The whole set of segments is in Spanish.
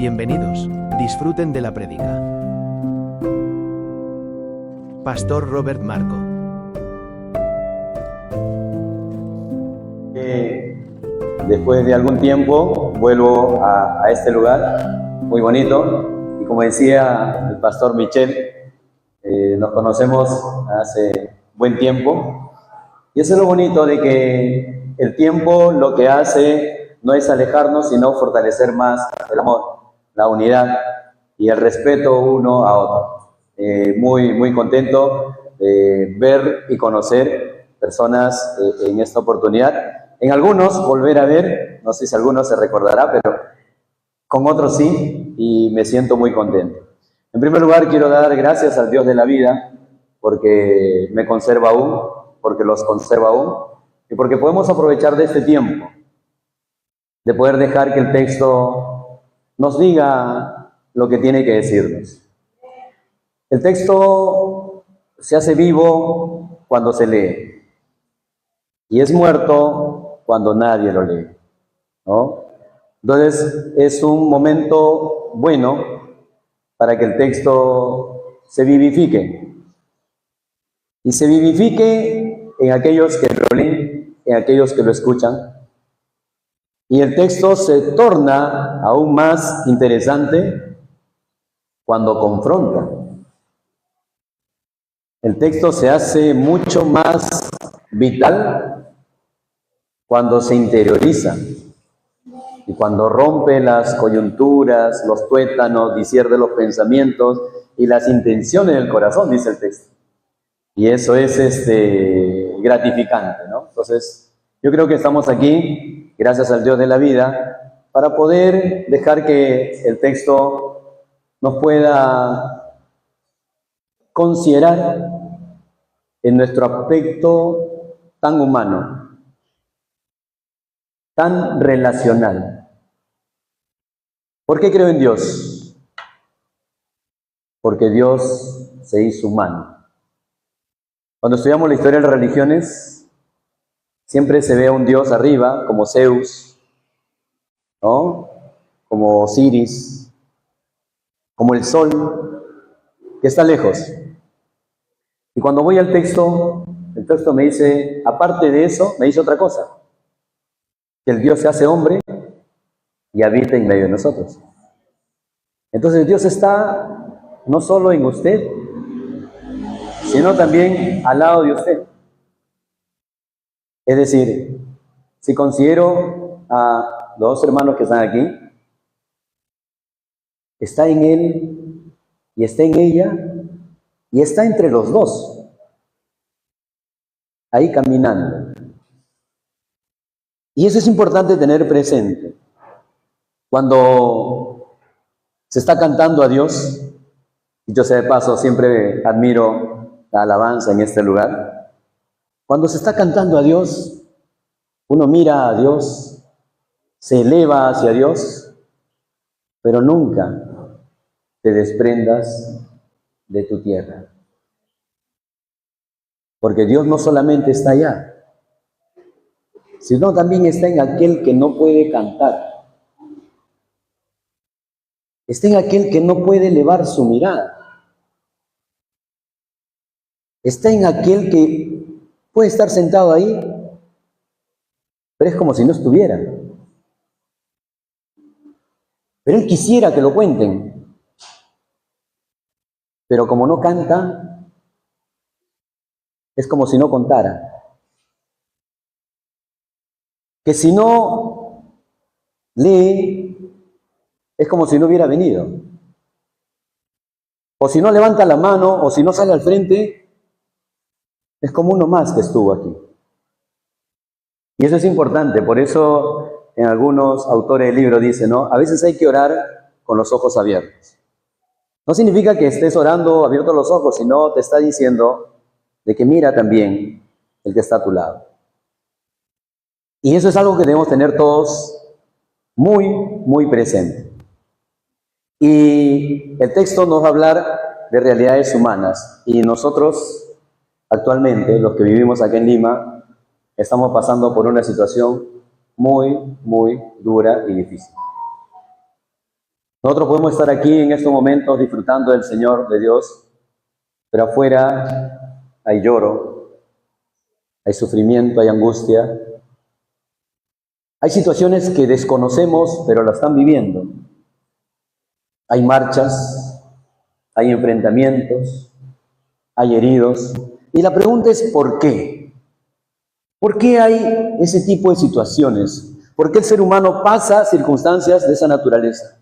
Bienvenidos, disfruten de la prédica. Pastor Robert Marco. Después de algún tiempo vuelvo a este lugar muy bonito, y como decía el pastor Michel, nos conocemos hace buen tiempo, y eso es lo bonito de que el tiempo lo que hace no es alejarnos, sino fortalecer más el amor, la unidad y el respeto uno a otro. Muy contento de ver y conocer personas en esta oportunidad. En algunos volver a ver, no sé si algunos se recordará, pero con otros sí, y me siento muy contento. En primer lugar, quiero dar gracias al Dios de la vida, porque me conserva aún, porque los conserva aún, y porque podemos aprovechar de este tiempo, de poder dejar que el texto nos diga lo que tiene que decirnos. El texto se hace vivo cuando se lee, y es muerto cuando nadie lo lee, ¿no? Entonces es un momento bueno para que el texto se vivifique, y se vivifique en aquellos que lo leen, en aquellos que lo escuchan, y el texto se torna aún más interesante cuando confronta. El texto se hace mucho más vital cuando se interioriza y cuando rompe las coyunturas, los tuétanos, discierne los pensamientos y las intenciones del corazón, dice el texto. Y eso es gratificante, ¿no? Entonces, yo creo que estamos aquí, gracias al Dios de la vida, para poder dejar que el texto nos pueda considerar en nuestro aspecto tan humano, tan relacional. ¿Por qué creo en Dios? Porque Dios se hizo humano. Cuando estudiamos la historia de las religiones, siempre se ve a un Dios arriba, como Zeus, ¿no? Como Osiris, como el sol, que está lejos. Y cuando voy al texto, el texto me dice, aparte de eso, me dice otra cosa: que el Dios se hace hombre y habita en medio de nosotros. Entonces Dios está no solo en usted, sino también al lado de usted. Es decir, si considero a los dos hermanos que están aquí, está en él y está en ella y está entre los dos, ahí caminando. Y eso es importante tener presente. Cuando se está cantando a Dios, y yo sé de paso, siempre admiro la alabanza en este lugar. Cuando se está cantando a Dios, uno mira a Dios, se eleva hacia Dios, pero nunca te desprendas de tu tierra. Porque Dios no solamente está allá, sino también está en aquel que no puede cantar. Está en aquel que no puede elevar su mirada. Está en aquel que puede estar sentado ahí, pero es como si no estuviera. Pero él quisiera que lo cuenten. Pero como no canta, es como si no contara. Que si no lee, es como si no hubiera venido. O si no levanta la mano, o si no sale al frente, es como uno más que estuvo aquí. Y eso es importante, por eso en algunos autores del libro dicen, ¿no? A veces hay que orar con los ojos abiertos. No significa que estés orando abiertos los ojos, sino te está diciendo de que mira también el que está a tu lado. Y eso es algo que debemos tener todos muy presente. Y el texto nos va a hablar de realidades humanas. Y nosotros, actualmente, los que vivimos aquí en Lima, estamos pasando por una situación muy dura y difícil. Nosotros podemos estar aquí en estos momentos disfrutando del Señor, de Dios, pero afuera hay lloro, hay sufrimiento, hay angustia. Hay situaciones que desconocemos, pero la están viviendo. Hay marchas, hay enfrentamientos, hay heridos. Y la pregunta es ¿por qué? ¿Por qué hay ese tipo de situaciones? ¿Por qué el ser humano pasa circunstancias de esa naturaleza?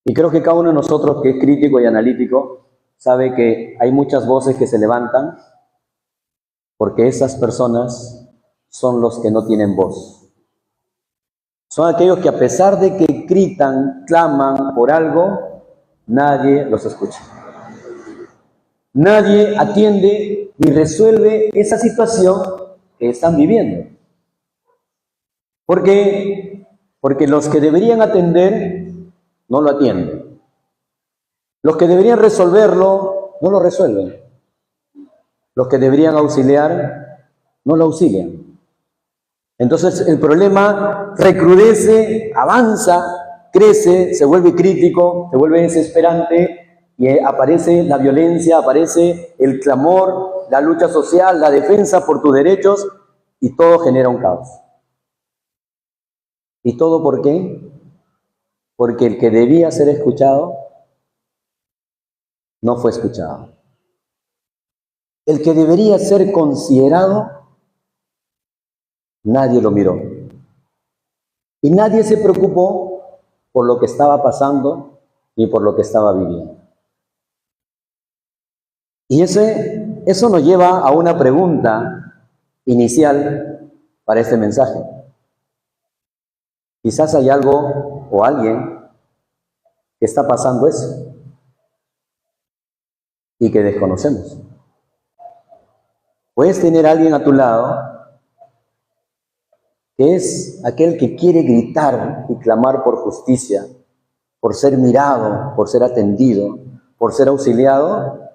Y creo que cada uno de nosotros que es crítico y analítico sabe que hay muchas voces que se levantan porque esas personas son los que no tienen voz. Son aquellos que a pesar de que gritan, claman por algo, nadie los escucha. Nadie atiende ni resuelve esa situación que están viviendo. ¿Por qué? Porque los que deberían atender no lo atienden. Los que deberían resolverlo no lo resuelven. Los que deberían auxiliar no lo auxilian. Entonces el problema recrudece, avanza, crece, se vuelve crítico, se vuelve desesperante y aparece la violencia, aparece el clamor, la lucha social, la defensa por tus derechos y todo genera un caos. ¿Y todo por qué? Porque el que debía ser escuchado no fue escuchado. El que debería ser considerado, nadie lo miró. Y nadie se preocupó por lo que estaba pasando ni por lo que estaba viviendo. Y eso nos lleva a una pregunta inicial para este mensaje. Quizás hay algo o alguien que está pasando eso y que desconocemos. Puedes tener a alguien a tu lado que es aquel que quiere gritar y clamar por justicia, por ser mirado, por ser atendido, por ser auxiliado,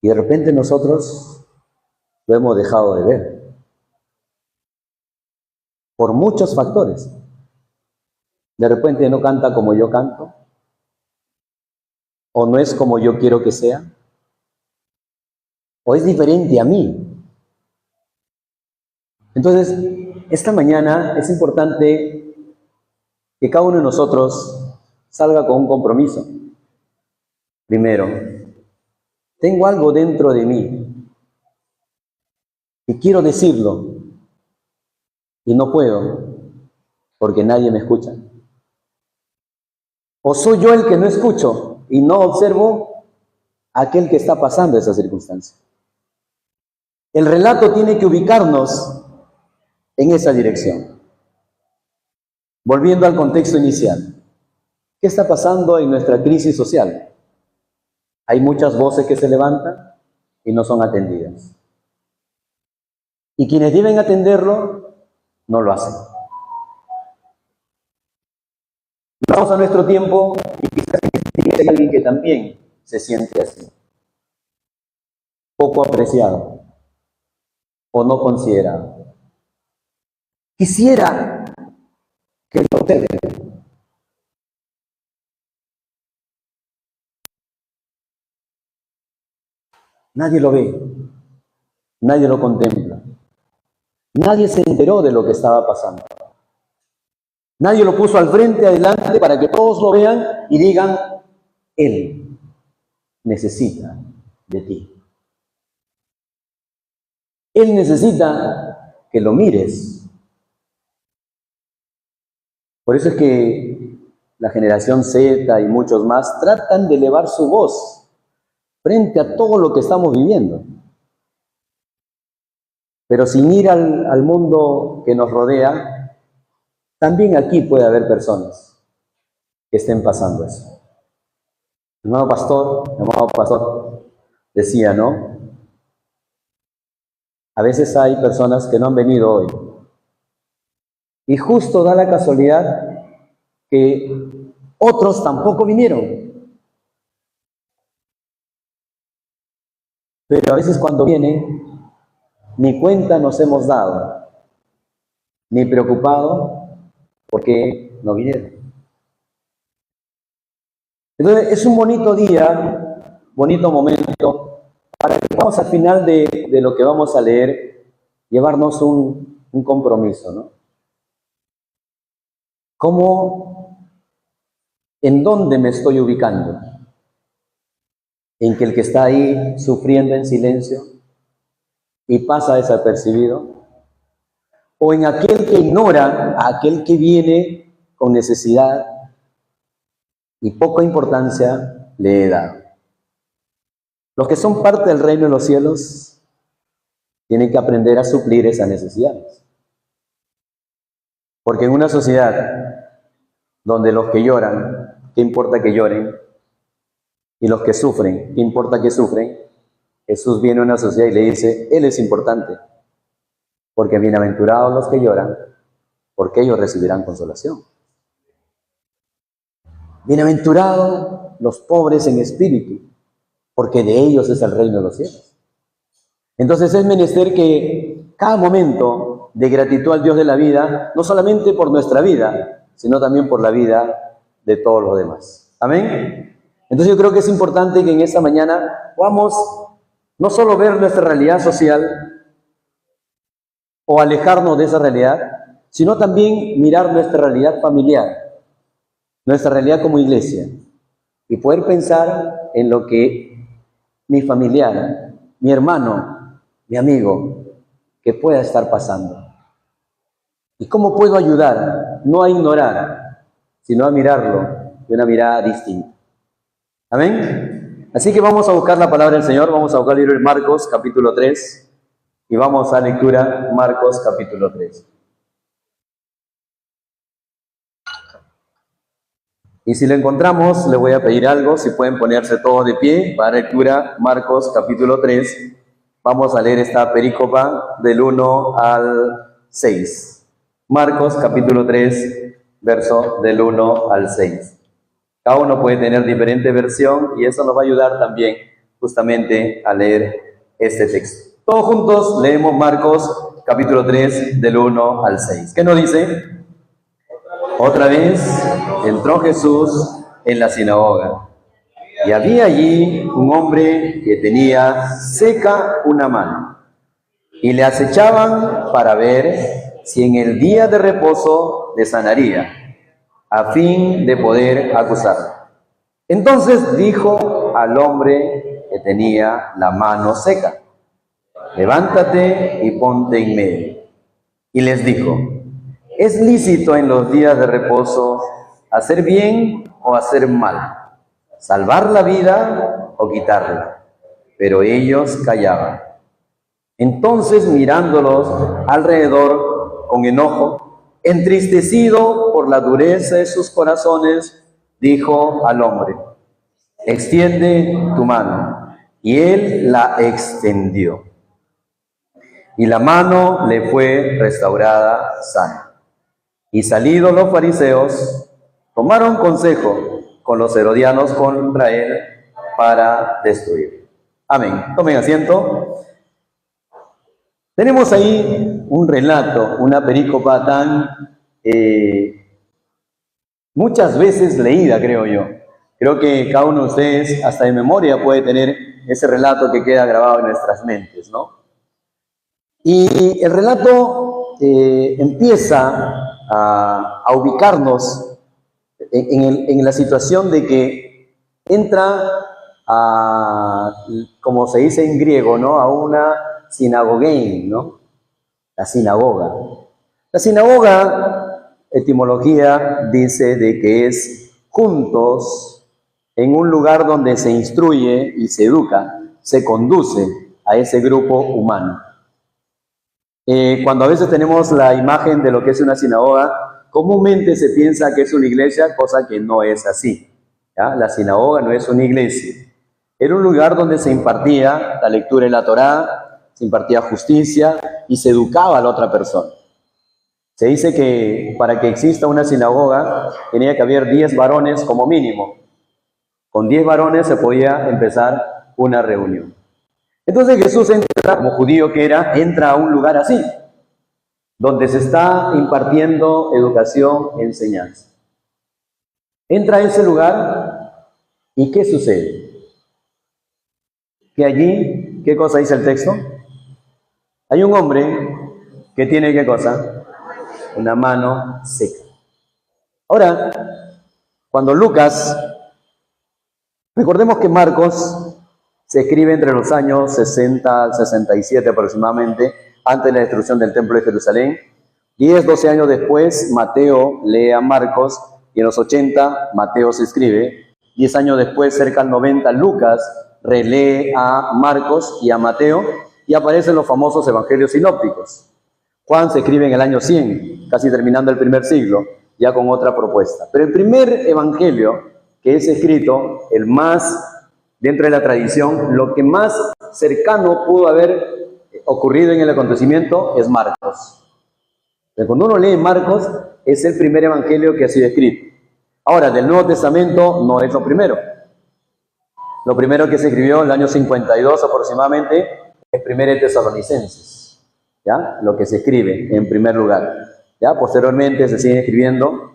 y de repente nosotros lo hemos dejado de ver. Por muchos factores. De repente no canta como yo canto, o no es como yo quiero que sea, o es diferente a mí. Entonces, esta mañana es importante que cada uno de nosotros salga con un compromiso. Primero, tengo algo dentro de mí y quiero decirlo y no puedo porque nadie me escucha. O soy yo el que no escucho y no observo a aquel que está pasando esa circunstancia. El relato tiene que ubicarnos en esa dirección. Volviendo al contexto inicial, ¿qué está pasando en nuestra crisis social? Hay muchas voces que se levantan y no son atendidas. Y quienes deben atenderlo, no lo hacen. Vamos a nuestro tiempo y quizás hay alguien que también se siente así. Poco apreciado o no considerado. Quisiera que lo observen. Nadie lo ve, nadie lo contempla, nadie se enteró de lo que estaba pasando. Nadie lo puso al frente, adelante, para que todos lo vean y digan, él necesita de ti. Él necesita que lo mires. Por eso es que la generación Z y muchos más tratan de elevar su voz frente a todo lo que estamos viviendo. Pero sin ir al mundo que nos rodea, también aquí puede haber personas que estén pasando eso. El amado pastor decía, ¿no? A veces hay personas que no han venido hoy. Y justo da la casualidad que otros tampoco vinieron. Pero a veces cuando vienen, ni cuenta nos hemos dado, ni preocupado porque no vinieron. Entonces es un bonito día, bonito momento, para que vamos al final de lo que vamos a leer, llevarnos un compromiso, ¿no? ¿En dónde me estoy ubicando? ¿En que el que está ahí sufriendo en silencio y pasa desapercibido? ¿O en aquel que ignora a aquel que viene con necesidad y poca importancia le he dado? Los que son parte del reino de los cielos tienen que aprender a suplir esas necesidades. Porque en una sociedad donde los que lloran, ¿qué importa que lloren? Y los que sufren, ¿qué importa que sufren? Jesús viene a una sociedad y le dice, Él es importante. Porque bienaventurados los que lloran, porque ellos recibirán consolación. Bienaventurados los pobres en espíritu, porque de ellos es el reino de los cielos. Entonces es menester que cada momento de gratitud al Dios de la vida, no solamente por nuestra vida, sino también por la vida de todos los demás. Amén. Entonces yo creo que es importante que en esta mañana podamos no solo ver nuestra realidad social o alejarnos de esa realidad, sino también mirar nuestra realidad familiar, nuestra realidad como iglesia, y poder pensar en lo que mi familiar, mi hermano, mi amigo, que pueda estar pasando. ¿Y cómo puedo ayudar? No a ignorar, sino a mirarlo de una mirada distinta. ¿Amén? Así que vamos a buscar la palabra del Señor, vamos a buscar el libro de Marcos, capítulo 3, y vamos a lectura Marcos, capítulo 3. Y si lo encontramos, les voy a pedir algo, si pueden ponerse todos de pie para lectura Marcos, capítulo 3. Vamos a leer esta perícopa del 1 al 6. Marcos, capítulo 3, verso del 1 al 6. Cada uno puede tener diferente versión y eso nos va a ayudar también justamente a leer este texto. Todos juntos leemos Marcos, capítulo 3, del 1 al 6. ¿Qué nos dice? Otra vez entró Jesús en la sinagoga y había allí un hombre que tenía seca una mano y le acechaban para ver si en el día de reposo le sanaría, a fin de poder acusarlo. Entonces dijo al hombre que tenía la mano seca, levántate y ponte en medio. Y les dijo, ¿es lícito en los días de reposo hacer bien o hacer mal? ¿Salvar la vida o quitarla? Pero ellos callaban. Entonces mirándolos alrededor con enojo, entristecido por la dureza de sus corazones, dijo al hombre, extiende tu mano. Y él la extendió. Y la mano le fue restaurada sana. Y salidos los fariseos, tomaron consejo con los herodianos contra él para destruir. Amén. Tomen asiento. Tenemos ahí un relato, una perícopa tan muchas veces leída, creo yo. Creo que cada uno de ustedes, hasta de memoria, puede tener ese relato que queda grabado en nuestras mentes, ¿no? Y el relato empieza a ubicarnos en la situación de que entra como se dice en griego, ¿no? A una sinagoguein, ¿no? La sinagoga. La sinagoga, etimología, dice de que es juntos en un lugar donde se instruye y se educa, se conduce a ese grupo humano. Cuando a veces tenemos la imagen de lo que es una sinagoga, comúnmente se piensa que es una iglesia, cosa que no es así, ¿ya? La sinagoga no es una iglesia. Era un lugar donde se impartía la lectura de la Torá, se impartía justicia y se educaba a la otra persona. Se dice que para que exista una sinagoga tenía que haber 10 varones como mínimo. Con 10 varones se podía empezar una reunión. Entonces Jesús entra, como judío que era, entra a un lugar así, donde se está impartiendo educación, enseñanza. Entra a ese lugar ¿Y qué sucede? Que allí, ¿qué cosa dice el texto? Hay un hombre que tiene, ¿qué cosa? Una mano seca. Ahora, cuando Lucas, recordemos que Marcos se escribe entre los años 60 al 67 aproximadamente, antes de la destrucción del templo de Jerusalén. 10, 12 años después, Mateo lee a Marcos, y en los 80 Mateo se escribe. 10 años después, cerca del 90, Lucas relee a Marcos y a Mateo, y aparecen los famosos evangelios sinópticos. Juan se escribe en el año 100, casi terminando el primer siglo, ya con otra propuesta. Pero el primer evangelio que es escrito, el más dentro de la tradición, lo que más cercano pudo haber ocurrido en el acontecimiento es Marcos. Pero cuando uno lee Marcos, es el primer evangelio que ha sido escrito. Ahora, del Nuevo Testamento no es lo primero. Lo primero que se escribió en el año 52 aproximadamente es 1 Tesalonicenses, ¿ya? Lo que se escribe en primer lugar. ¿Ya? Posteriormente se siguen escribiendo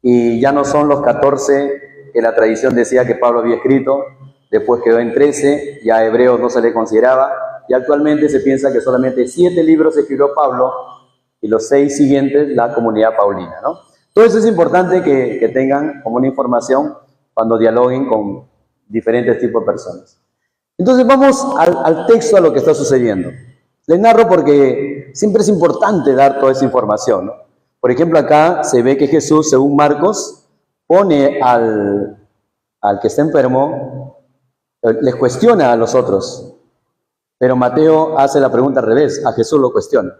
y ya no son los 14 que la tradición decía que Pablo había escrito, después quedó en 13, ya a Hebreos no se le consideraba, y actualmente se piensa que solamente 7 libros escribió Pablo y los 6 siguientes la comunidad paulina, ¿no? Todo eso es importante que tengan como una información cuando dialoguen con diferentes tipos de personas. Entonces vamos al texto, a lo que está sucediendo. Les narro porque siempre es importante dar toda esa información, ¿no? Por ejemplo, acá se ve que Jesús, según Marcos, pone al que está enfermo, les cuestiona a los otros. Pero Mateo hace la pregunta al revés, a Jesús lo cuestiona.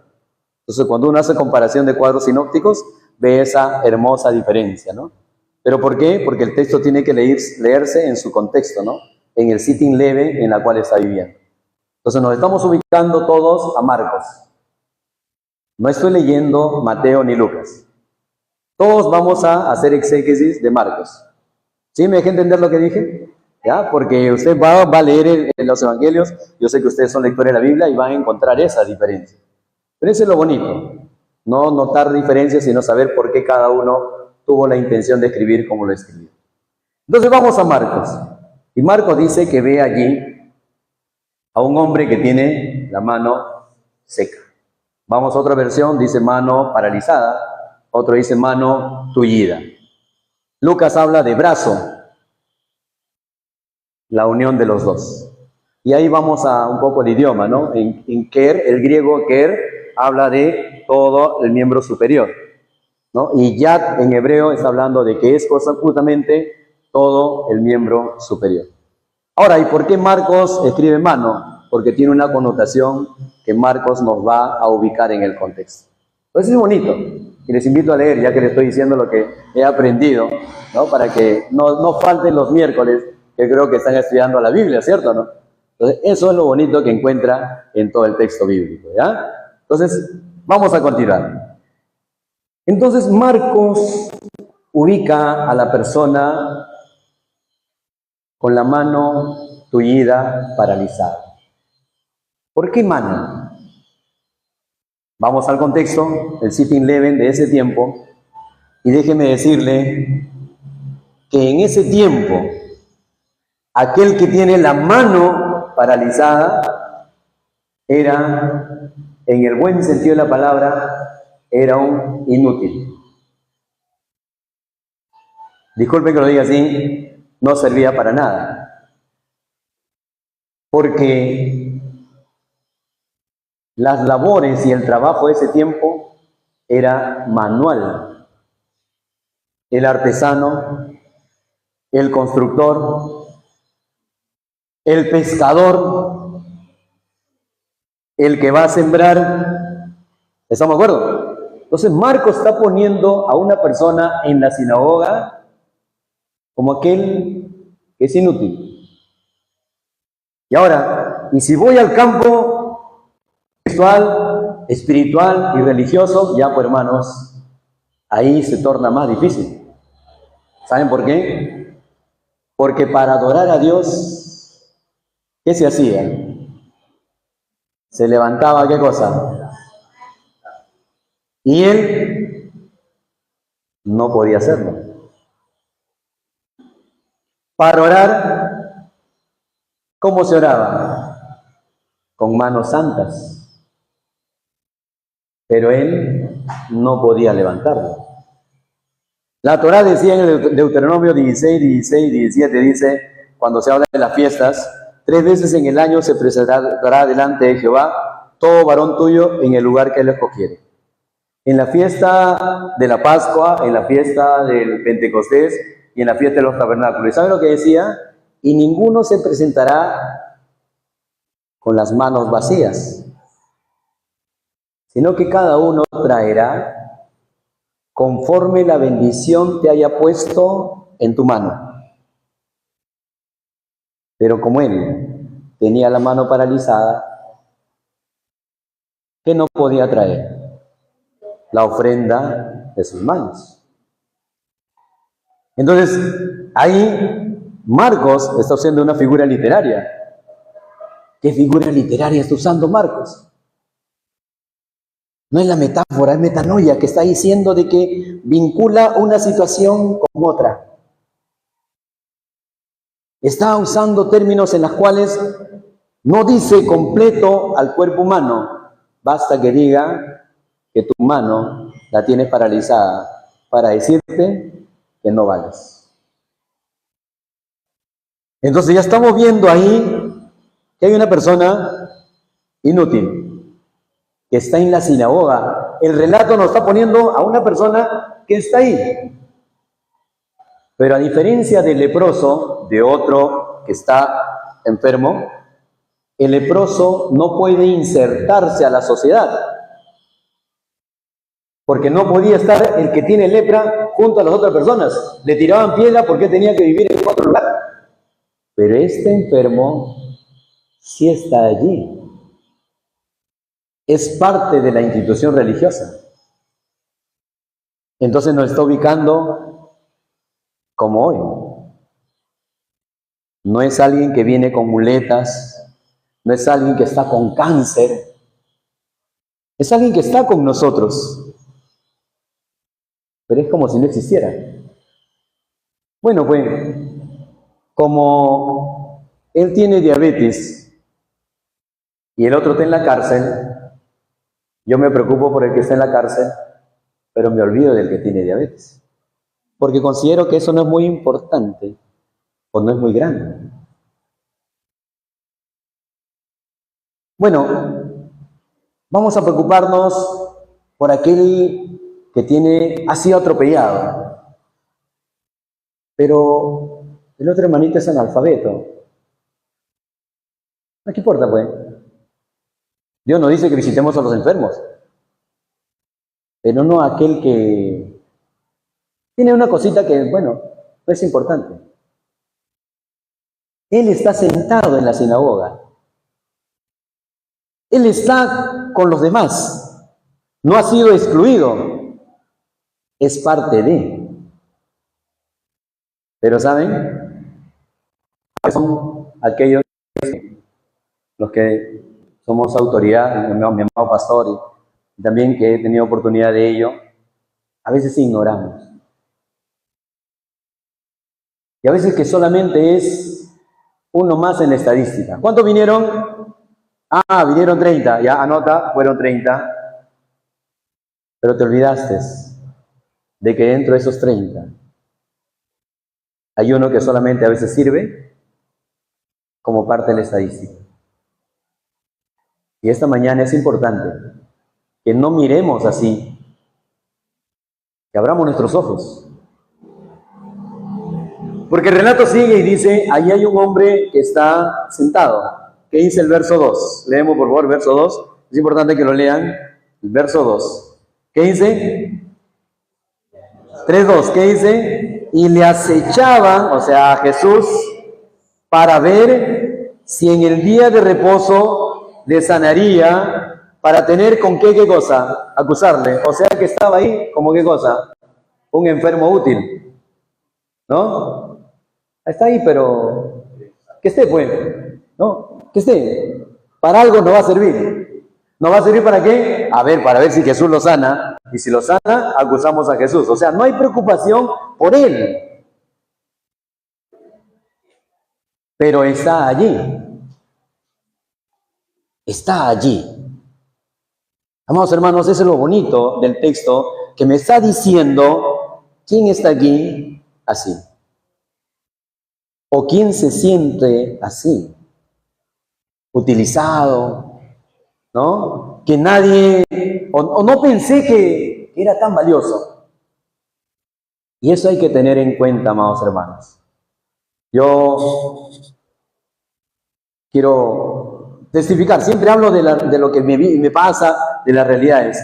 Entonces, cuando uno hace comparación de cuadros sinópticos, ve esa hermosa diferencia, ¿no? ¿Pero por qué? Porque el texto tiene que leerse en su contexto, ¿no? En el sitting leve en la cual está viviendo. Entonces, nos estamos ubicando todos a Marcos. No estoy leyendo Mateo ni Lucas. Todos vamos a hacer exégesis de Marcos. ¿Sí? ¿Me dejé entender lo que dije? ¿Ya? Porque usted va a leer los evangelios, yo sé que ustedes son lectores de la Biblia y van a encontrar esa diferencia. Pero eso es lo bonito, no notar diferencias, sino saber por qué cada uno tuvo la intención de escribir como lo escribió. Entonces vamos a Marcos. Y Marcos dice que ve allí a un hombre que tiene la mano seca. Vamos a otra versión, dice mano paralizada, otro dice mano tullida. Lucas habla de brazo, la unión de los dos. Y ahí vamos a un poco el idioma, ¿no? En ker, el griego ker, habla de todo el miembro superior, ¿no? Y yad en hebreo está hablando de que es justamente todo el miembro superior. Ahora, ¿y por qué Marcos escribe mano? Porque tiene una connotación que Marcos nos va a ubicar en el contexto. Entonces es bonito. Y les invito a leer, ya que les estoy diciendo lo que he aprendido, ¿no? Para que no falten los miércoles, que creo que están estudiando la Biblia, ¿cierto? ¿No? Entonces, eso es lo bonito que encuentra en todo el texto bíblico, ¿ya? Entonces, vamos a continuar. Entonces, Marcos ubica a la persona con la mano tullida, paralizada. ¿Por qué mano? Vamos al contexto, el sitting leven de ese tiempo, y déjeme decirle que en ese tiempo, aquel que tiene la mano paralizada era, en el buen sentido de la palabra, era un inútil. Disculpe que lo diga así, no servía para nada. Porque las labores y el trabajo de ese tiempo era manual. El artesano, el constructor, el pescador, el que va a sembrar. ¿Estamos de acuerdo? Entonces Marcos está poniendo a una persona en la sinagoga como aquel que es inútil. Y ahora, y si voy al campo sexual, espiritual y religioso, ya pues hermanos, ahí se torna más difícil. ¿Saben por qué? Porque para adorar a Dios, ¿qué se hacía? Se levantaba, ¿qué cosa? Y él no podía hacerlo. Para orar, ¿cómo se oraba? Con manos santas. Pero él no podía levantarlo. La Torá decía en el Deuteronomio 16, 16, 17, dice, cuando se habla de las fiestas, 3 veces en el año se presentará delante de Jehová todo varón tuyo en el lugar que él escogiere. En la fiesta de la Pascua, en la fiesta del Pentecostés y en la fiesta de los tabernáculos. ¿Y saben lo que decía? Y ninguno se presentará con las manos vacías, sino que cada uno traerá conforme la bendición te haya puesto en tu mano. Pero como él tenía la mano paralizada, ¿qué no podía traer? La ofrenda de sus manos. Entonces, ahí Marcos está usando una figura literaria. ¿Qué figura literaria está usando Marcos? No es la metáfora, es metanoia, que está diciendo de que vincula una situación con otra. Está usando términos en los cuales no dice completo al cuerpo humano. Basta que diga que tu mano la tienes paralizada para decirte que no vales. Entonces ya estamos viendo ahí que hay una persona inútil que está en la sinagoga. El relato nos está poniendo a una persona que está ahí. Pero a diferencia del leproso, de otro que está enfermo, el leproso no puede insertarse a la sociedad. Porque no podía estar el que tiene lepra junto a las otras personas. Le tiraban piedra porque tenía que vivir en otro lugar. Pero este enfermo sí está allí. Es parte de la institución religiosa. Entonces nos está ubicando como hoy. No es alguien que viene con muletas, no es alguien que está con cáncer, es alguien que está con nosotros, pero es como si no existiera. Bueno, pues, como él tiene diabetes y el otro está en la cárcel, yo me preocupo por el que está en la cárcel, pero me olvido del que tiene diabetes. Porque considero que eso no es muy importante o no es muy grande. Bueno, vamos a preocuparnos por aquel que ha sido atropellado. Pero el otro hermanito es analfabeto. ¿No qué importa, pues? Dios nos dice que visitemos a los enfermos, pero no a aquel que tiene una cosita que, bueno, no es importante. Él está sentado en la sinagoga. Él está con los demás. No ha sido excluido. Es parte de. Pero ¿saben? Son aquellos los que somos autoridad, mi amado pastor, y también que he tenido oportunidad de ello, a veces ignoramos. Y a veces que solamente es uno más en la estadística. ¿Cuántos vinieron? Ah, vinieron 30, ya anota, fueron 30. Pero te olvidaste de que dentro de esos 30 hay uno que solamente a veces sirve como parte de la estadística. Y esta mañana es importante que no miremos así, que abramos nuestros ojos. Porque el relato sigue y dice, ahí hay un hombre que está sentado. ¿Qué dice el verso 2? Leemos por favor, verso 2. Es importante que lo lean. El verso 2. ¿Qué dice? 3:2. ¿Qué dice? Y le acechaban, o sea, a Jesús, para ver si en el día de reposo le sanaría, para tener con qué cosa acusarle. O sea que estaba ahí como qué cosa, un enfermo útil, ¿no? Está ahí, pero que esté, pues, ¿no? Que esté. Para algo no va a servir. ¿No va a servir para qué? A ver, para ver si Jesús lo sana. Y si lo sana, acusamos a Jesús. O sea, no hay preocupación por él. pero está allí. Está allí. Amados hermanos, eso es lo bonito del texto, que me está diciendo quién está aquí así. O quién se siente así, utilizado, ¿no? Que nadie, o no pensé que era tan valioso. Y eso hay que tener en cuenta, amados hermanos. Yo quiero testificar, siempre hablo de lo que me pasa, de las realidades.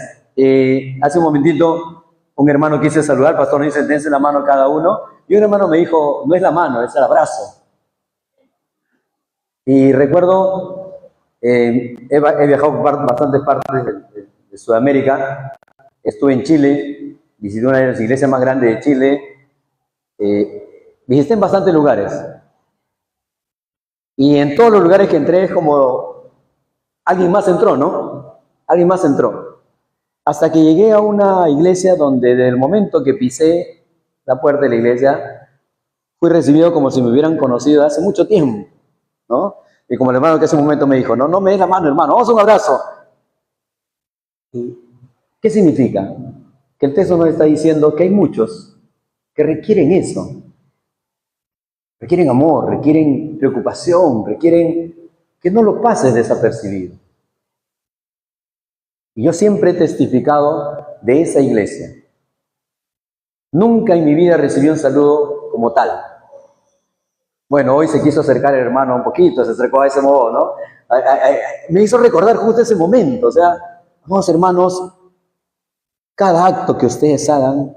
Hace un momentito, un hermano quise saludar, el pastor nos dice, dense la mano a cada uno, y un hermano me dijo, no es la mano, es el abrazo. Y recuerdo, he viajado por bastantes partes de Sudamérica, estuve en Chile, visité una de las iglesias más grandes de Chile, visité en bastantes lugares. Y en todos los lugares que entré es como alguien más entró, ¿no? Alguien más entró. Hasta que llegué a una iglesia donde desde el momento que pisé la puerta de la iglesia, fui recibido como si me hubieran conocido hace mucho tiempo, ¿no? Y como el hermano que hace un momento me dijo, no me des la mano, hermano, vamos a un abrazo. ¿Y qué significa? Que el texto nos está diciendo que hay muchos que requieren eso. Requieren amor, requieren preocupación, requieren que no lo pases desapercibido. Y yo siempre he testificado de esa iglesia. Nunca en mi vida recibí un saludo como tal. Bueno, hoy se quiso acercar el hermano un poquito, se acercó a ese modo, ¿no? Me hizo recordar justo ese momento. O sea, vamos hermanos, cada acto que ustedes hagan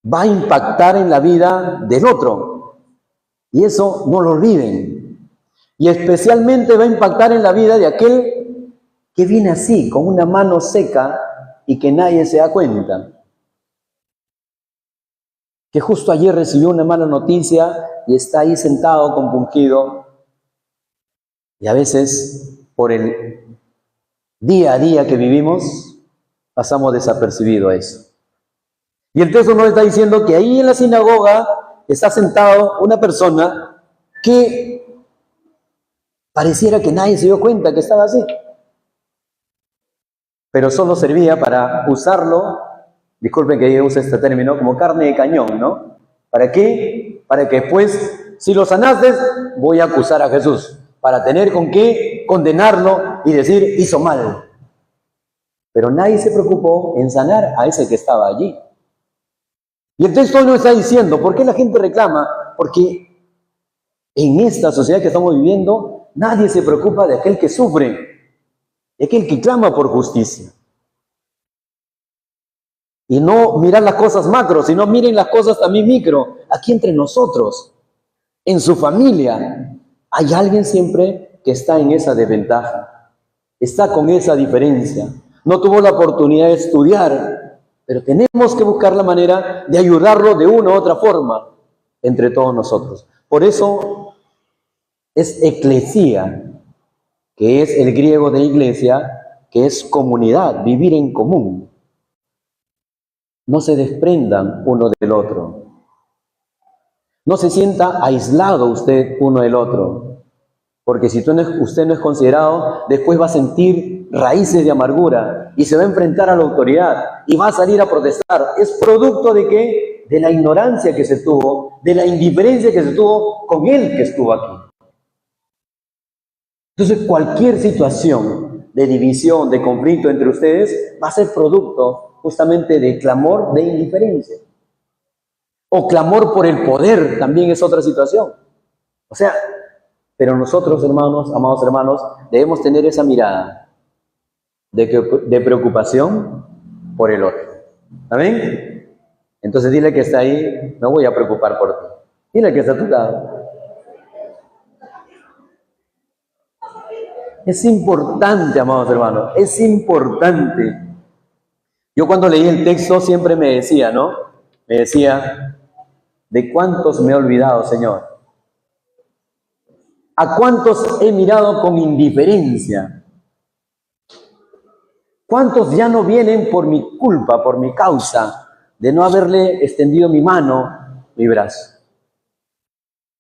va a impactar en la vida del otro. Y eso no lo olviden. Y especialmente va a impactar en la vida de aquel que viene así, con una mano seca y que nadie se da cuenta. Que justo ayer recibió una mala noticia y está ahí sentado, compungido. Y a veces, por el día a día que vivimos, pasamos desapercibido a eso. Y el texto nos está diciendo que ahí en la sinagoga está sentado una persona que pareciera que nadie se dio cuenta que estaba así. Pero solo servía para usarlo, disculpen que yo use este término, como carne de cañón, ¿no? ¿Para qué? Para que después, si lo sanaste, voy a acusar a Jesús, para tener con qué condenarlo y decir, hizo mal. Pero nadie se preocupó en sanar a ese que estaba allí. Y el texto nos está diciendo, ¿por qué la gente reclama? Porque en esta sociedad que estamos viviendo, nadie se preocupa de aquel que sufre, de aquel que clama por justicia. Y no mirar las cosas macro, sino miren las cosas también micro, aquí entre nosotros, en su familia. Hay alguien siempre que está en esa desventaja, está con esa diferencia. No tuvo la oportunidad de estudiar, pero tenemos que buscar la manera de ayudarlo de una u otra forma entre todos nosotros. Por eso es eclesía, que es el griego de iglesia, que es comunidad, vivir en común. No se desprendan uno del otro. No se sienta aislado usted uno del otro. Porque si usted no es considerado, después va a sentir raíces de amargura y se va a enfrentar a la autoridad y va a salir a protestar. ¿Es producto de qué? De la ignorancia que se tuvo, de la indiferencia que se tuvo con él que estuvo aquí. Entonces, cualquier situación de división, de conflicto entre ustedes, va a ser producto justamente de clamor de indiferencia. O clamor por el poder, también es otra situación. O sea, pero nosotros, hermanos, amados hermanos, debemos tener esa mirada de preocupación por el otro. ¿Amén? Entonces dile que está ahí, no voy a preocupar por ti. Dile que está a tu lado. Es importante, amados hermanos, es importante. Yo cuando leí el texto siempre me decía, ¿no? Me decía, ¿de cuántos me he olvidado, Señor? ¿A cuántos he mirado con indiferencia? ¿Cuántos ya no vienen por mi culpa, por mi causa, de no haberle extendido mi mano, mi brazo?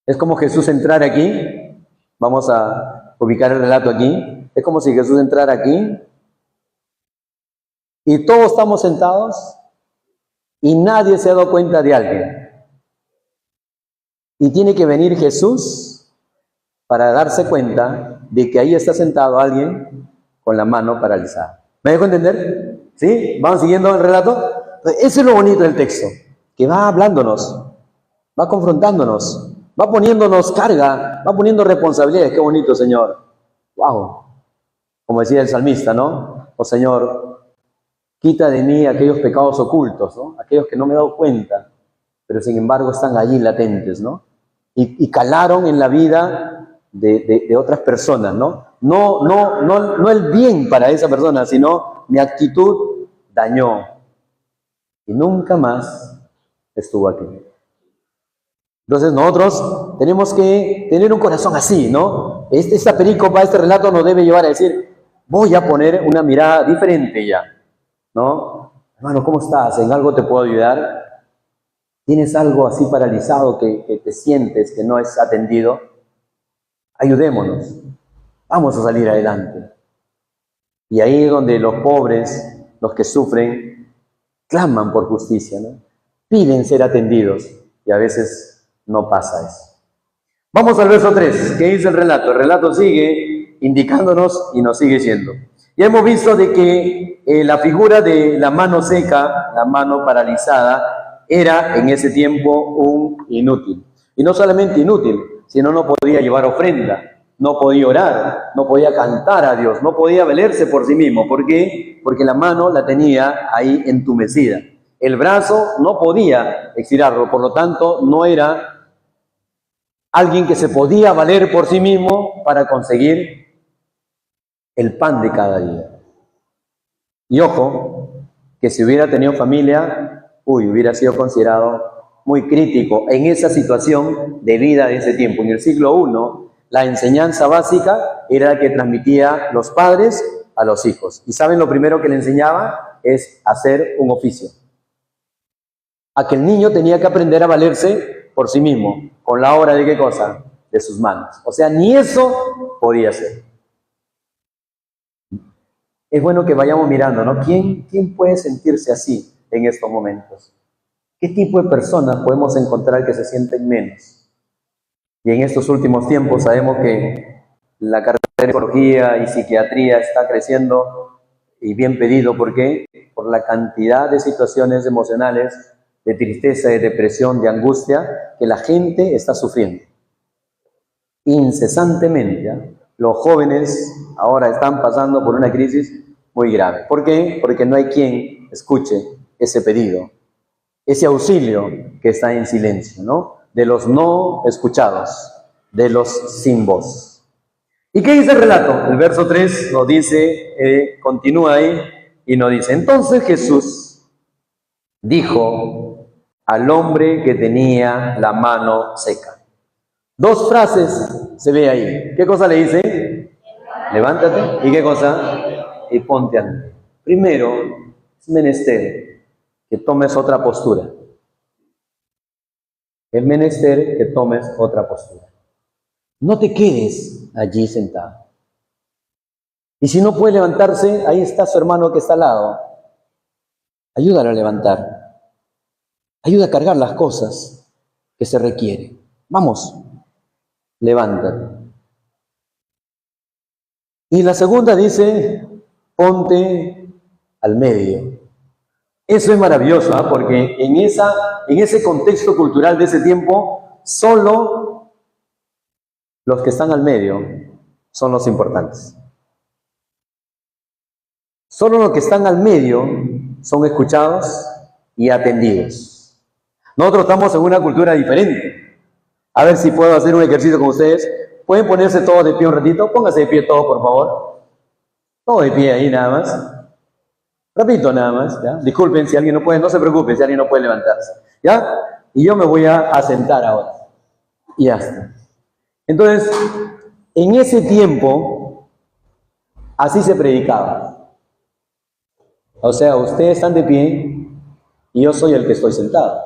Es como Jesús entrar aquí. Vamos a ubicar el relato aquí. Es como si Jesús entrara aquí y todos estamos sentados y nadie se ha dado cuenta de alguien. Y tiene que venir Jesús para darse cuenta de que ahí está sentado alguien con la mano paralizada. ¿Me dejo entender? ¿Sí? ¿Vamos siguiendo el relato? Eso es lo bonito del texto, que va hablándonos, va confrontándonos, va poniéndonos carga, va poniendo responsabilidades. Qué bonito, Señor. ¡Wow! Como decía el salmista, ¿no? Oh Señor, quita de mí aquellos pecados ocultos, ¿no? Aquellos que no me he dado cuenta, pero sin embargo están allí latentes, ¿no? Y calaron en la vida de otras personas, ¿no? No el bien para esa persona, sino mi actitud dañó. Y nunca más estuvo aquí. Entonces nosotros tenemos que tener un corazón así, ¿no? Esta perícopa, este relato nos debe llevar a decir, voy a poner una mirada diferente ya, ¿no? Hermano, ¿cómo estás? ¿En algo te puedo ayudar? ¿Tienes algo así paralizado que te sientes que no es atendido? Ayudémonos. Vamos a salir adelante. Y ahí es donde los pobres, los que sufren, claman por justicia, ¿no? Piden ser atendidos y a veces no pasa eso. Vamos al verso 3. ¿Qué dice el relato? El relato sigue indicándonos y nos sigue diciendo. Ya hemos visto de que la figura de la mano seca, la mano paralizada, era en ese tiempo un inútil. Y no solamente inútil, sino no podía llevar ofrenda, no podía orar, no podía cantar a Dios, no podía valerse por sí mismo. ¿Por qué? Porque la mano la tenía ahí entumecida. El brazo no podía estirarlo, por lo tanto no era alguien que se podía valer por sí mismo para conseguir el pan de cada día. Y ojo, que si hubiera tenido familia, hubiera sido considerado muy crítico en esa situación de vida de ese tiempo. En el siglo I, la enseñanza básica era la que transmitía los padres a los hijos. ¿Y saben lo primero que le enseñaba? Es hacer un oficio. A que el niño tenía que aprender a valerse por sí mismo, con la obra de ¿qué cosa? De sus manos. O sea, ni eso podía ser. Es bueno que vayamos mirando, ¿no? ¿Quién puede sentirse así en estos momentos? ¿Qué tipo de personas podemos encontrar que se sienten menos? Y en estos últimos tiempos sabemos que la carrera de psicología y psiquiatría está creciendo y bien pedido. ¿Por qué? Por la cantidad de situaciones emocionales, de tristeza, de depresión, de angustia que la gente está sufriendo. Incesantemente, ¿eh? Los jóvenes ahora están pasando por una crisis muy grave. ¿Por qué? Porque no hay quien escuche ese pedido, ese auxilio que está en silencio, ¿no? De los no escuchados, de los sin voz. ¿Y qué dice el relato? El verso 3 nos dice, continúa ahí y nos dice, entonces Jesús dijo al hombre que tenía la mano seca. Dos frases se ve ahí. ¿Qué cosa le dice? Levántate. ¿Y qué cosa? Y ponte a andar. Primero, es menester que tomes otra postura. Es menester que tomes otra postura. No te quedes allí sentado. Y si no puede levantarse, ahí está su hermano que está al lado. Ayúdalo a levantar. Ayuda a cargar las cosas que se requieren. Vamos, levántate. Y la segunda dice, ponte al medio. Eso es maravilloso, ¿eh? Porque en ese contexto cultural de ese tiempo, solo los que están al medio son los importantes. Solo los que están al medio son escuchados y atendidos. Nosotros estamos en una cultura diferente. A ver si puedo hacer un ejercicio con ustedes. ¿Pueden ponerse todos de pie un ratito? Pónganse de pie todos, por favor. Todo de pie ahí nada más. Repito nada más, ¿ya? Disculpen si alguien no puede, no se preocupe si alguien no puede levantarse, ¿ya? Y yo me voy a sentar ahora. Y ya está. Entonces, en ese tiempo, así se predicaba. O sea, ustedes están de pie y yo soy el que estoy sentado.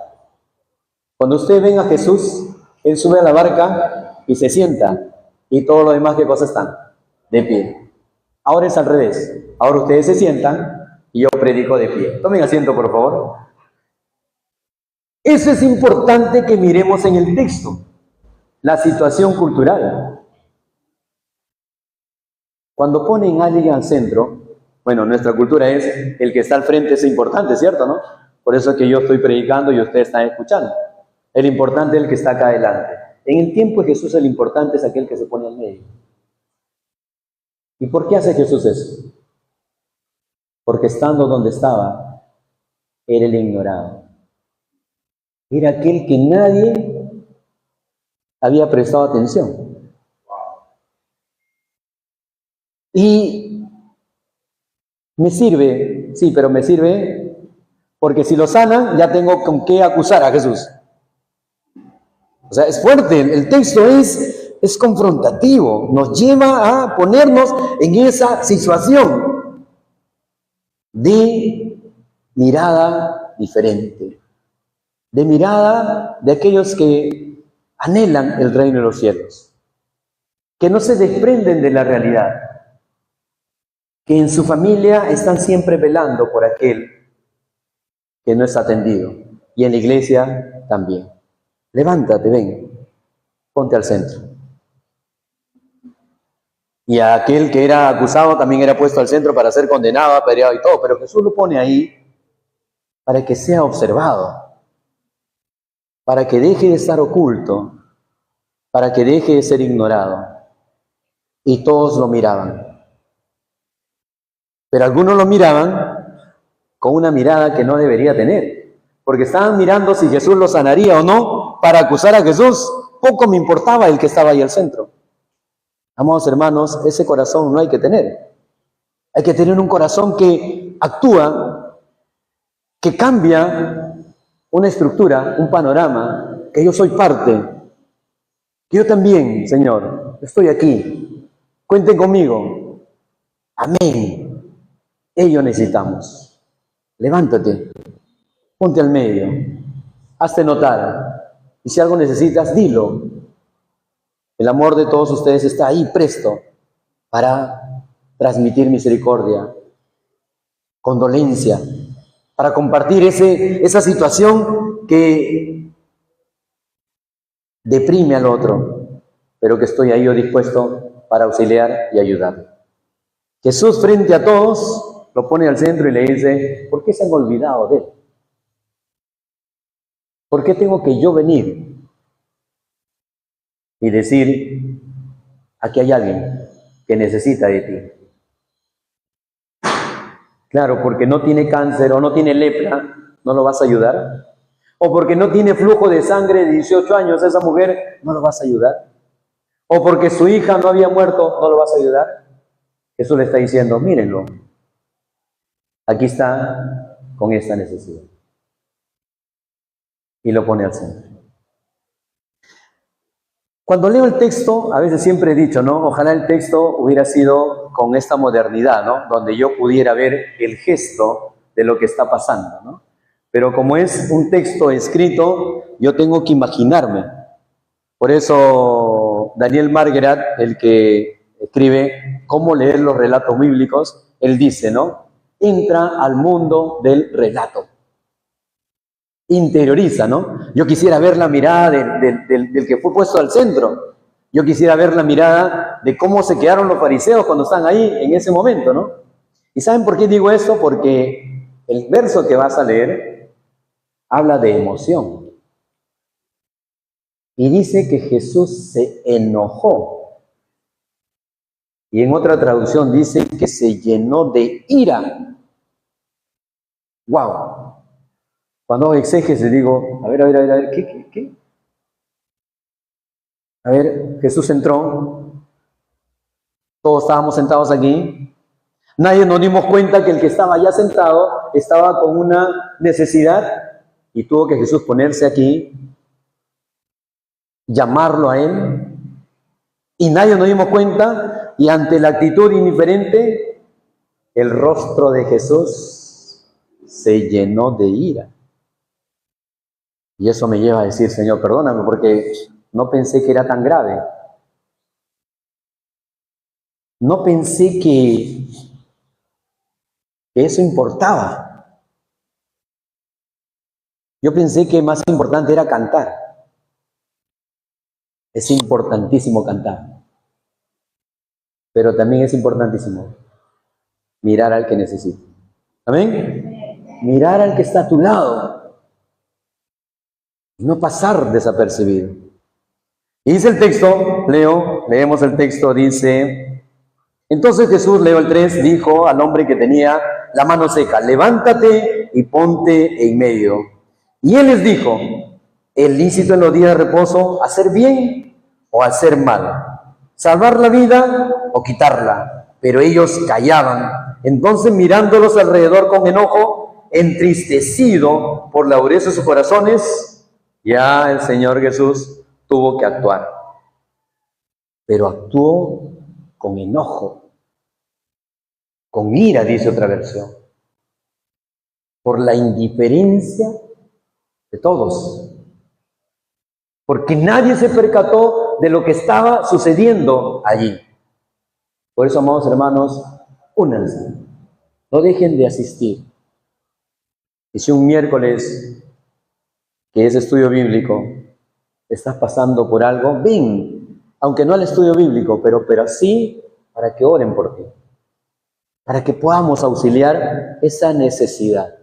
Cuando ustedes ven a Jesús, Él sube a la barca y se sienta. Y todos los demás, ¿qué cosas están? De pie. Ahora es al revés. Ahora ustedes se sientan y yo predico de pie. Tomen asiento, por favor. Eso es importante que miremos en el texto. La situación cultural. Cuando ponen a alguien al centro, bueno, nuestra cultura es el que está al frente es importante, ¿cierto, no? Por eso es que yo estoy predicando y ustedes están escuchando. El importante es el que está acá adelante. En el tiempo de Jesús el importante es aquel que se pone al medio. ¿Y por qué hace Jesús eso? Porque estando donde estaba, era el ignorado. Era aquel que nadie había prestado atención. Y me sirve, sí, pero me sirve porque si lo sanan, ya tengo con qué acusar a Jesús. O sea, es fuerte, el texto es confrontativo, nos lleva a ponernos en esa situación de mirada diferente, de mirada de aquellos que anhelan el reino de los cielos, que no se desprenden de la realidad, que en su familia están siempre velando por aquel que no es atendido, y en la iglesia también. Levántate, ven, ponte al centro. Y a aquel que era acusado también era puesto al centro para ser condenado, apedreado y todo, pero Jesús lo pone ahí para que sea observado, para que deje de estar oculto, para que deje de ser ignorado. Y todos lo miraban. Pero algunos lo miraban con una mirada que no debería tener, porque estaban mirando si Jesús lo sanaría o no para acusar a Jesús. Poco me importaba el que estaba ahí al centro. Amados hermanos, ese corazón no hay que tener. Hay que tener un corazón que actúa, que cambia una estructura, un panorama, que yo soy parte, que yo también, Señor, estoy aquí. Cuenten conmigo. Amén. Ello necesitamos. Levántate, ponte al medio, hazte notar. Y si algo necesitas, dilo. El amor de todos ustedes está ahí presto para transmitir misericordia, condolencia, para compartir esa situación que deprime al otro, pero que estoy ahí yo dispuesto para auxiliar y ayudar. Jesús frente a todos lo pone al centro y le dice, ¿por qué se han olvidado de él? ¿Por qué tengo que yo venir y decir, aquí hay alguien que necesita de ti? Claro, porque no tiene cáncer o no tiene lepra, ¿no lo vas a ayudar? O porque no tiene flujo de sangre de 18 años, esa mujer, ¿no lo vas a ayudar? O porque su hija no había muerto, ¿no lo vas a ayudar? Jesús le está diciendo, mírenlo, aquí está con esta necesidad. Y lo pone al centro. Cuando leo el texto, a veces siempre he dicho, ¿no? Ojalá el texto hubiera sido con esta modernidad, ¿no? Donde yo pudiera ver el gesto de lo que está pasando, ¿no? Pero como es un texto escrito, yo tengo que imaginarme. Por eso Daniel Margaret, el que escribe cómo leer los relatos bíblicos, él dice, ¿no? Entra al mundo del relato. Interioriza, ¿no? Yo quisiera ver la mirada del que fue puesto al centro. Yo quisiera ver la mirada de cómo se quedaron los fariseos cuando están ahí en ese momento, ¿no? ¿Y saben por qué digo eso? Porque el verso que vas a leer habla de emoción. Y dice que Jesús se enojó. Y en otra traducción dice que se llenó de ira. ¡Wow! Cuando hago exégesis digo, a ver, ¿qué? A ver, Jesús entró, todos estábamos sentados aquí, nadie nos dimos cuenta que el que estaba allá sentado estaba con una necesidad y tuvo que Jesús ponerse aquí, llamarlo a él, y nadie nos dimos cuenta, y ante la actitud indiferente, el rostro de Jesús se llenó de ira. Y eso me lleva a decir, Señor, perdóname, porque no pensé que era tan grave. No pensé que eso importaba. Yo pensé que más importante era cantar. Es importantísimo cantar. Pero también es importantísimo mirar al que necesita. ¿Amén? Mirar al que está a tu lado. Y no pasar desapercibido. Y dice el texto, leemos el texto, dice: entonces Jesús, leo el 3, dijo al hombre que tenía la mano seca: levántate y ponte en medio. Y él les dijo: ¿es lícito en los días de reposo hacer bien o hacer mal? ¿Salvar la vida o quitarla? Pero ellos callaban. Entonces, mirándolos alrededor con enojo, entristecido por la dureza de sus corazones, ya el Señor Jesús tuvo que actuar. Pero actuó con enojo, con ira, dice otra versión, por la indiferencia de todos, porque nadie se percató de lo que estaba sucediendo allí. Por eso, amados hermanos, únanse, no dejen de asistir. Y si un miércoles, que es estudio bíblico, estás pasando por algo, ven, aunque no al estudio bíblico, pero sí para que oren por ti, para que podamos auxiliar esa necesidad.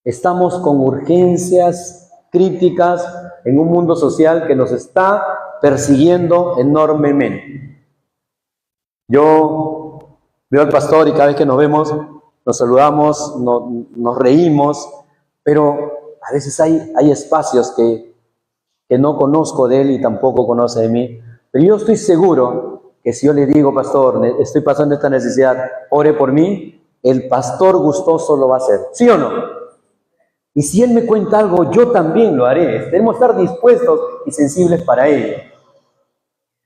Estamos con urgencias críticas en un mundo social que nos está persiguiendo enormemente. Yo veo al pastor y cada vez que nos vemos, nos saludamos, nos reímos, pero a veces hay espacios que no conozco de él y tampoco conoce de mí. Pero yo estoy seguro que si yo le digo: pastor, estoy pasando esta necesidad, ore por mí, el pastor gustoso lo va a hacer. ¿Sí o no? Y si él me cuenta algo, yo también lo haré. Tenemos que estar dispuestos y sensibles para ello.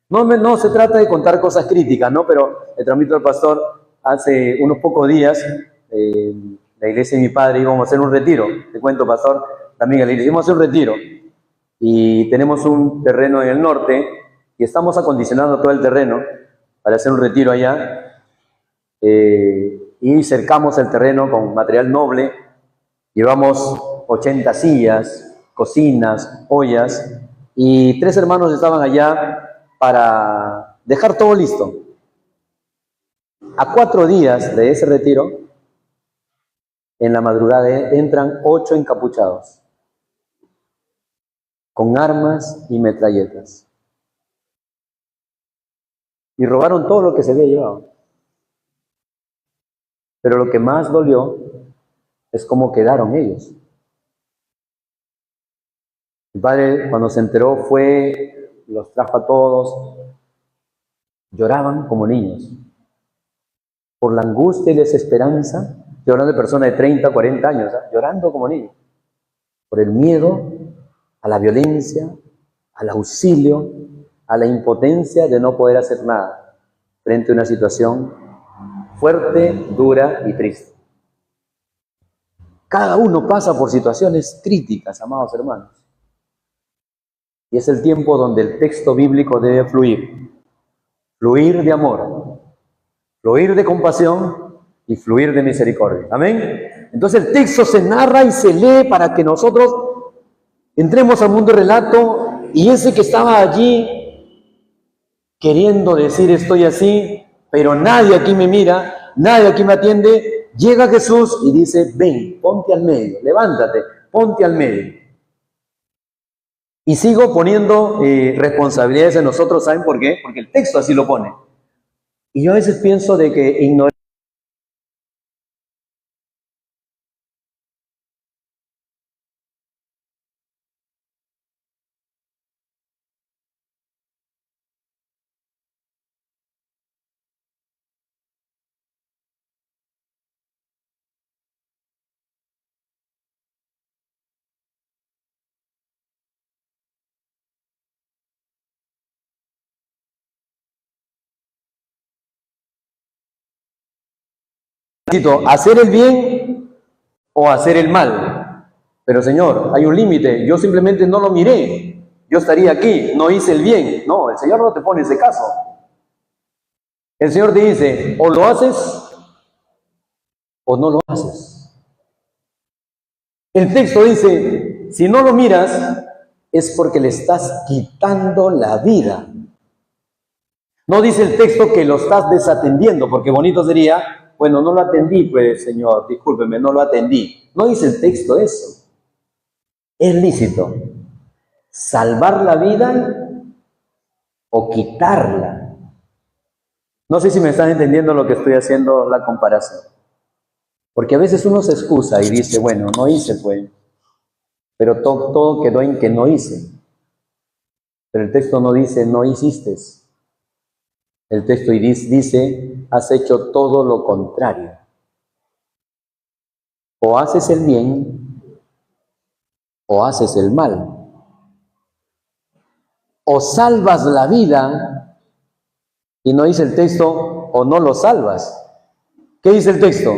No se trata de contar cosas críticas, ¿no? Pero le transmito al pastor, hace unos pocos días, la iglesia de mi padre íbamos a hacer un retiro. Te cuento, pastor, también le íbamos a hacer un retiro. Y tenemos un terreno en el norte y estamos acondicionando todo el terreno para hacer un retiro allá. Y cercamos el terreno con material noble. Llevamos 80 sillas, cocinas, ollas, y 3 hermanos estaban allá para dejar todo listo. A 4 días de ese retiro, en la madrugada entran 8 encapuchados, con armas y metralletas. Y robaron todo lo que se había llevado. Pero lo que más dolió es cómo quedaron ellos. Mi padre, cuando se enteró, los trajo a todos. Lloraban como niños. Por la angustia y desesperanza. Estoy hablando de personas de 30, 40 años, llorando como niños. Por el miedo a la violencia, al auxilio, a la impotencia de no poder hacer nada frente a una situación fuerte, dura y triste. Cada uno pasa por situaciones críticas, amados hermanos. Y es el tiempo donde el texto bíblico debe fluir. Fluir de amor, fluir de compasión y fluir de misericordia. Amén. Entonces el texto se narra y se lee para que nosotros entremos al mundo del relato, y ese que estaba allí queriendo decir: estoy así, pero nadie aquí me mira, nadie aquí me atiende. Llega Jesús y dice: ven, ponte al medio, levántate, ponte al medio. Y sigo poniendo responsabilidades en nosotros, ¿saben por qué? Porque el texto así lo pone. Y yo a veces pienso de que ignorar hacer el bien o hacer el mal. Pero Señor, hay un límite. Yo simplemente no lo miré. yo estaría aquí, no hice el bien. No, el Señor no te pone ese caso. El Señor te dice, o lo haces o no lo haces. El texto dice, si no lo miras, es porque le estás quitando la vida. No dice el texto que lo estás desatendiendo, porque bonito sería, bueno, no lo atendí, pues Señor, discúlpeme, no lo atendí. No dice el texto eso. Es lícito salvar la vida o quitarla. No sé si me están entendiendo lo que estoy haciendo la comparación. Porque a veces uno se excusa y dice, bueno, no hice, pues. Pero todo quedó en que no hice. Pero el texto no dice, no hiciste. El texto dice, has hecho todo lo contrario. O haces el bien, o haces el mal. O salvas la vida, y no dice el texto, o no lo salvas. ¿Qué dice el texto?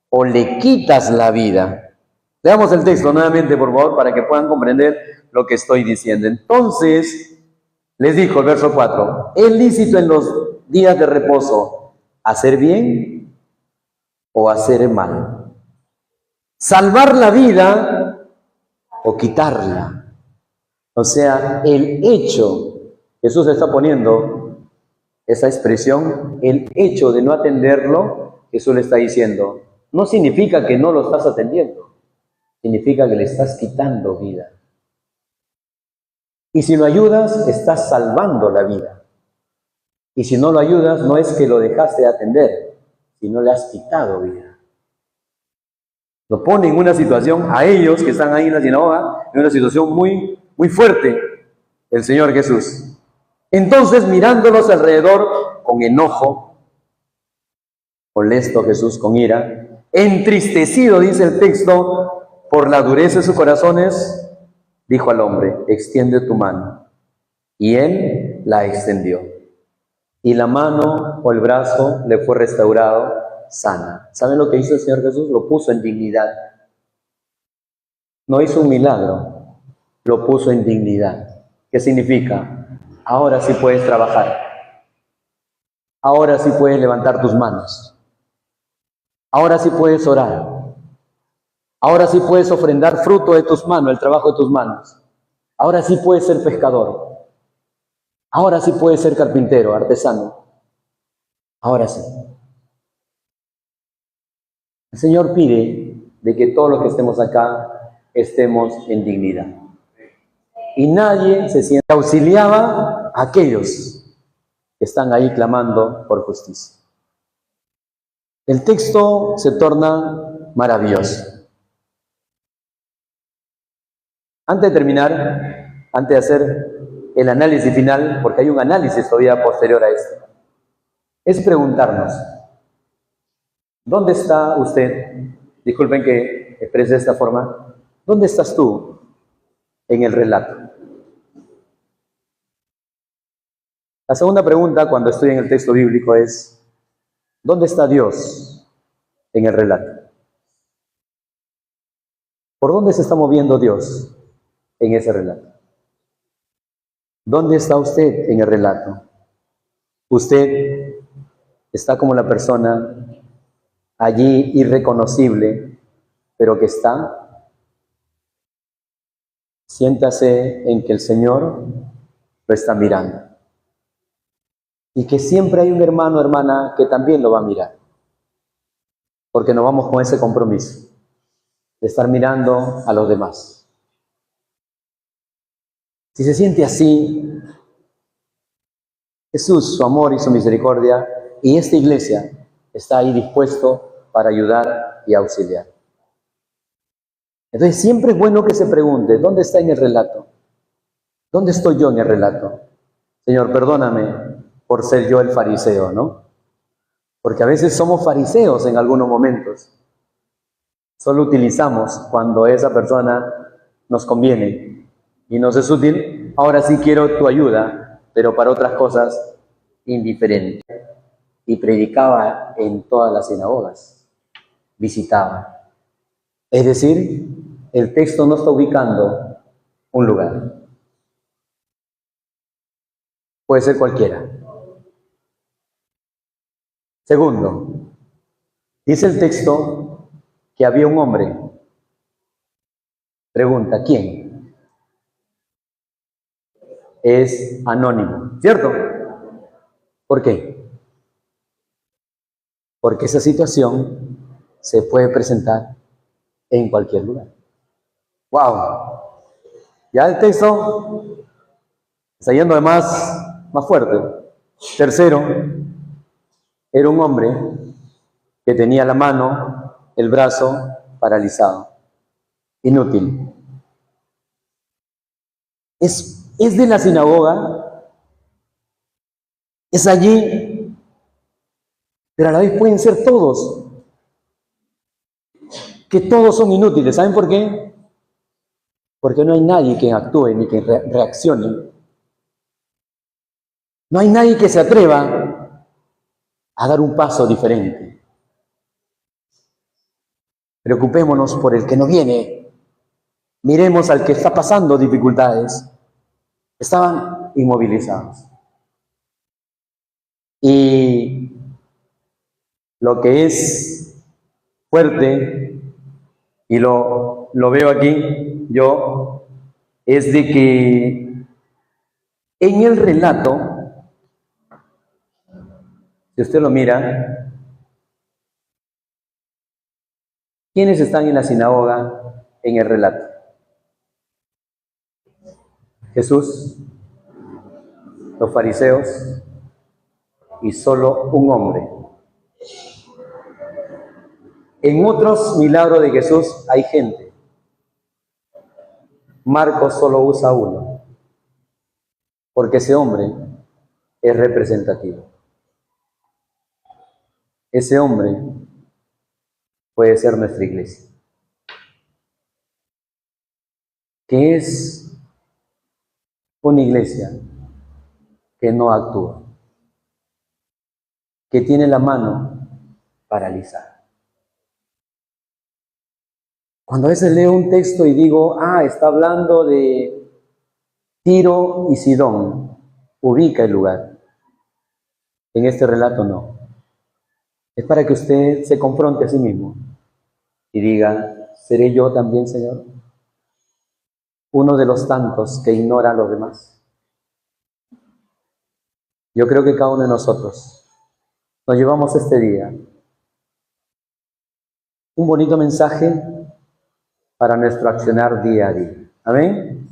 O le quitas la vida. Leamos el texto nuevamente, por favor, para que puedan comprender lo que estoy diciendo. Entonces, les dijo el verso 4, ¿es lícito en los días de reposo hacer bien o hacer mal? Salvar la vida o quitarla. O sea, el hecho, Jesús está poniendo esa expresión, el hecho de no atenderlo, Jesús le está diciendo, no significa que no lo estás atendiendo, significa que le estás quitando vida. Y si lo ayudas, estás salvando la vida. Y si no lo ayudas, no es que lo dejaste de atender, sino le has quitado vida. Lo pone en una situación, a ellos que están ahí en la sinagoga, en una situación muy fuerte, el Señor Jesús. Entonces, mirándolos alrededor con enojo, molesto Jesús con ira, entristecido, dice el texto, por la dureza de sus corazones, dijo al hombre, extiende tu mano. Y él la extendió. Y la mano o el brazo le fue restaurado sana. ¿Saben lo que hizo el Señor Jesús? Lo puso en dignidad. No hizo un milagro, lo puso en dignidad. ¿Qué significa? Ahora sí puedes trabajar. Ahora sí puedes levantar tus manos. Ahora sí puedes orar. Ahora sí puedes ofrendar fruto de tus manos, el trabajo de tus manos. Ahora sí puedes ser pescador. Ahora sí puedes ser carpintero, artesano. Ahora sí. El Señor pide de que todos los que estemos acá estemos en dignidad. Y nadie se siente auxiliaba a aquellos que están ahí clamando por justicia. El texto se torna maravilloso. Antes de terminar, antes de hacer el análisis final, porque hay un análisis todavía posterior a esto, es preguntarnos, ¿dónde está usted? Disculpen que exprese de esta forma. ¿Dónde estás tú en el relato? La segunda pregunta cuando estoy en el texto bíblico es, ¿dónde está Dios en el relato? ¿Por dónde se está moviendo Dios en ese relato? ¿Dónde está usted en el relato? Usted está como la persona allí irreconocible, pero que está. Siéntase en que el Señor lo está mirando. Y que siempre hay un hermano o hermana que también lo va a mirar. Porque nos vamos con ese compromiso de estar mirando a los demás. Si se siente así, Jesús, su amor y su misericordia, y esta iglesia está ahí dispuesto para ayudar y auxiliar. Entonces siempre es bueno que se pregunte, ¿dónde está en el relato? ¿Dónde estoy yo en el relato? Señor, perdóname por ser yo el fariseo, ¿no? Porque a veces somos fariseos en algunos momentos. Solo utilizamos cuando esa persona nos conviene y nos es útil. Ahora sí quiero tu ayuda, pero para otras cosas indiferente. Y predicaba en todas las sinagogas. Visitaba. Es decir, el texto no está ubicando un lugar. puede ser cualquiera. Segundo, dice el texto que había un hombre. Pregunta, ¿quién? Es anónimo, ¿cierto? ¿Por qué? Porque esa situación se puede presentar en cualquier lugar. ¡Wow! Ya el texto está yendo de más fuerte. Tercero, era un hombre que tenía la mano, el brazo paralizado. Inútil. Es de la sinagoga, es allí, pero a la vez pueden ser todos, que todos son inútiles. ¿Saben por qué? Porque no hay nadie que actúe ni que reaccione. No hay nadie que se atreva a dar un paso diferente. Preocupémonos por el que no viene. Miremos al que está pasando dificultades. Estaban inmovilizados. Y lo que es fuerte, y lo veo aquí yo, es de que en el relato, si usted lo mira, ¿quiénes están en la sinagoga en el relato? Jesús, los fariseos y solo un hombre. En otros milagros de Jesús hay gente. Marcos solo usa uno, porque ese hombre es representativo. Ese hombre puede ser nuestra iglesia, que es una iglesia que no actúa, que tiene la mano paralizada. Cuando a veces leo un texto y digo, está hablando de Tiro y Sidón, ubica el lugar. En este relato no. Es para que usted se confronte a sí mismo y diga, ¿seré yo también, Señor, uno de los tantos que ignora a los demás? Yo creo que cada uno de nosotros nos llevamos este día un bonito mensaje para nuestro accionar día a día. Amén.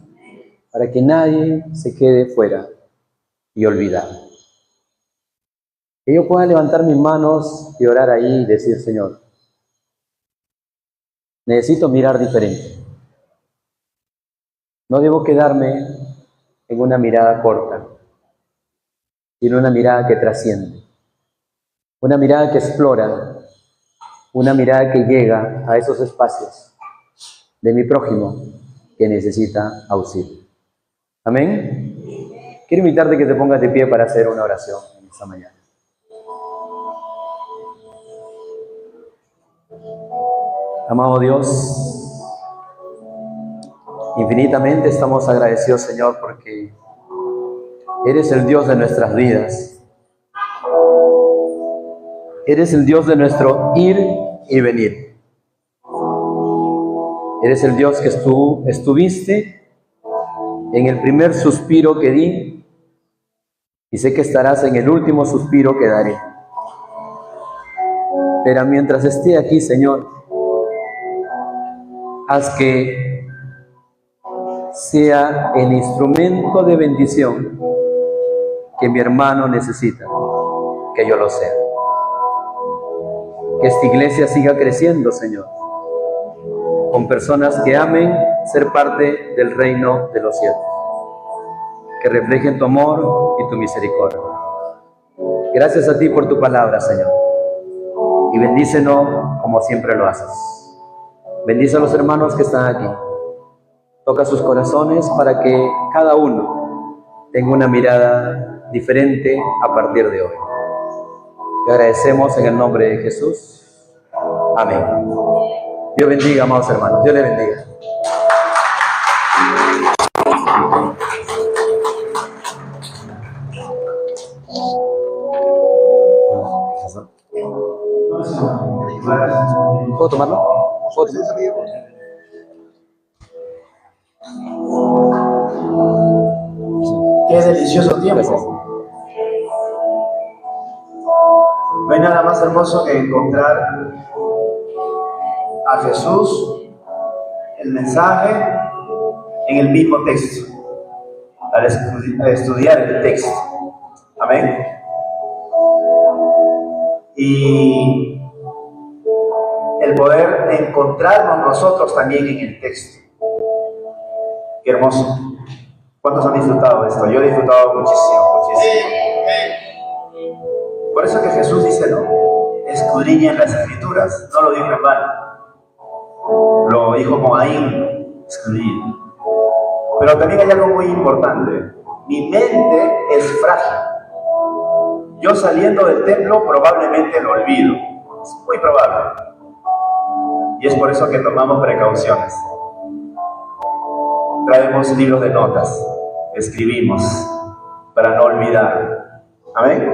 Para que nadie se quede fuera y olvidado. Que yo pueda levantar mis manos y orar ahí y decir, Señor, necesito mirar diferente. No debo quedarme en una mirada corta, sino una mirada que trasciende, una mirada que explora, una mirada que llega a esos espacios de mi prójimo que necesita auxilio. Amén. Quiero invitarte a que te pongas de pie para hacer una oración en esta mañana. Amado Dios, infinitamente estamos agradecidos, Señor, porque eres el Dios de nuestras vidas. Eres el Dios de nuestro ir y venir. Eres el Dios que estuviste en el primer suspiro que di y sé que estarás en el último suspiro que daré. Pero mientras esté aquí, Señor, haz que sea el instrumento de bendición que mi hermano necesita, que yo lo sea. Que esta iglesia siga creciendo, Señor, con personas que amen ser parte del reino de los cielos, que reflejen tu amor y tu misericordia. Gracias a ti por tu palabra, Señor, y bendícenos como siempre lo haces. Bendice a los hermanos que están aquí. Toca sus corazones para que cada uno tenga una mirada diferente a partir de hoy. Te agradecemos en el nombre de Jesús. Amén. Dios bendiga, amados hermanos. Dios les bendiga. ¿Puedo tomarlo? ¿Puedo tomar? Qué delicioso tiempo. Gracias. No hay nada más hermoso que encontrar a Jesús, el mensaje, en el mismo texto, al estudiar el texto. Amén. Y el poder encontrarnos nosotros también en el texto. Qué hermoso. ¿Cuántos han disfrutado de esto? Yo he disfrutado muchísimo, muchísimo. Por eso que Jesús dice, no, escudriñen las Escrituras. No lo dijo en vano. Lo dijo con ahí, escudriñen. Pero también hay algo muy importante. Mi mente es frágil. Yo saliendo del templo probablemente lo olvido. Es muy probable. Y es por eso que tomamos precauciones. Traemos libros de notas, escribimos para no olvidar. Amén.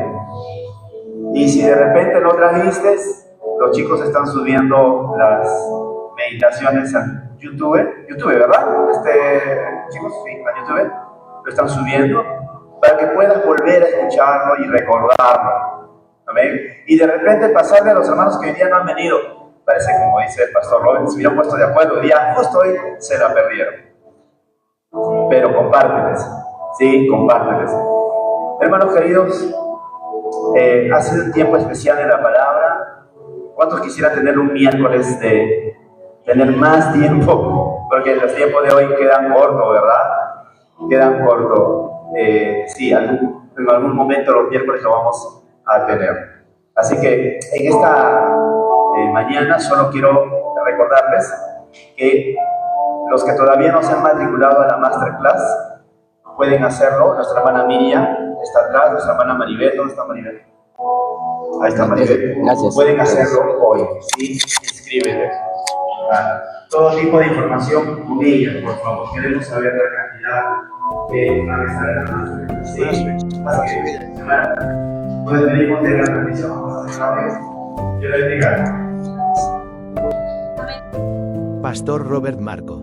Y si de repente lo trajiste, los chicos están subiendo las meditaciones a YouTube, ¿verdad? Chicos, sí, a YouTube lo están subiendo para que puedas volver a escucharlo y recordarlo. Amén. Y de repente pasarle a los hermanos que hoy día no han venido. Parece como dice el pastor Robert, se hubieran puesto de acuerdo, hoy día justo hoy se la perdieron. Pero compárteles, sí, compárteles. Hermanos queridos, ha sido un tiempo especial en la palabra. ¿Cuántos quisieran tener un miércoles de tener más tiempo? Porque los tiempos de hoy quedan cortos, ¿verdad? Quedan cortos. Sí, en algún momento los miércoles lo vamos a tener. Así que en esta mañana solo quiero recordarles que los que todavía no se han matriculado a la Masterclass pueden hacerlo. Nuestra hermana Miriam está atrás, nuestra hermana Maribel. ¿Dónde está Maribel? Ahí está Maribel. Gracias. Pueden hacerlo hoy, ¿sí? Inscríbete. Todo tipo de información con ella, por favor. Queremos saber la cantidad que van a estar en la Masterclass. ¿Sí? Así que, hermana, puedes venir de la transmisión. Vamos a hacer una vez. Yo le bendiga. Pastor Robert Marco.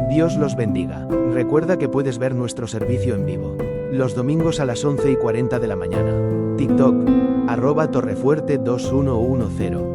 Dios los bendiga. Recuerda que puedes ver nuestro servicio en vivo los domingos a las 11:40 de la mañana. TikTok, @torrefuerte2110.